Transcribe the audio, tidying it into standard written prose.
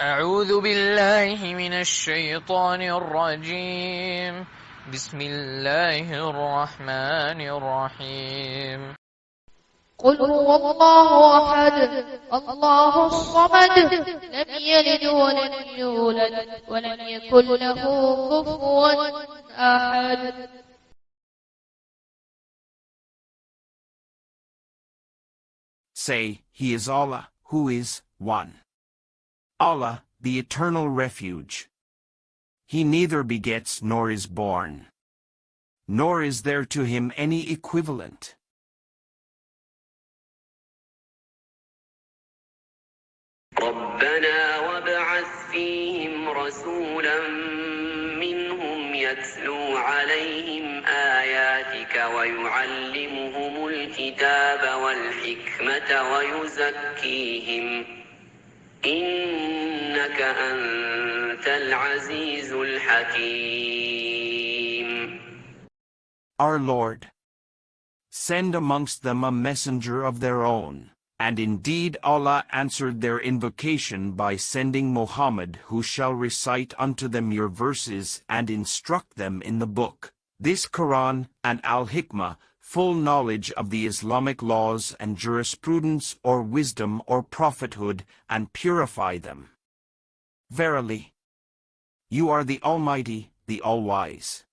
أعوذ بالله من الشيطان الرجيم. بسم الله الرحمن الرحيم. قل هو الله أحد الله الصمد لم يلد ولم يولد ولم يكن له كفوا أحد. Say, He is Allah, who is one. Allah, the eternal refuge. He neither begets nor is born. Nor is there to him any equivalent. ربنا وابعث فيهم رسولا منهم يتلو عليهم آياتك ويعلمهم الكتاب والحكمة ويزكيهم إنك أنت العزيز الحكيم. Our Lord, send amongst them a messenger of their own. And indeed Allah answered their invocation by sending Muhammad, who shall recite unto them your verses and instruct them in the book, this Quran, and Al-Hikmah, full knowledge of the Islamic laws and jurisprudence or wisdom or prophethood, and purify them. Verily, you are the Almighty, the All-Wise.